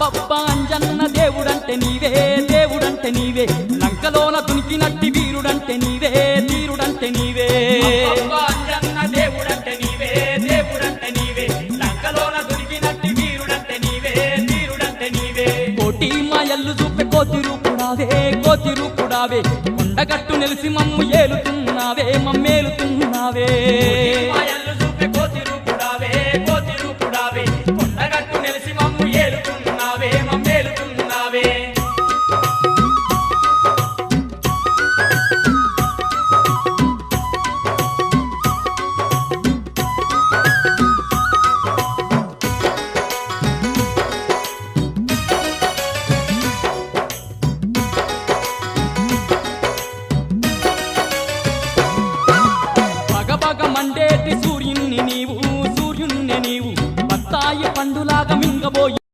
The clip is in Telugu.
అబ్బబ్బా అంజన్న దేవుడంటే నీవే దేవుడంటే నీవే లంకలోన దునికినట్టి వీరుడంటే నీవే వీరుడంటే నీవే అంజన్న దేవుడంటే నీవే దేవుడంటే నీవే లంకలోన దొరికినట్టి వీరుడంటే నీవే వీరుడంటే నీవే కోటి మాయల్లు చూపే కోతి రూపుడావే కొండగట్టు నెలిసి మమ్ము ఏలుతున్నావే మమ్మేలుతున్నావే మాయల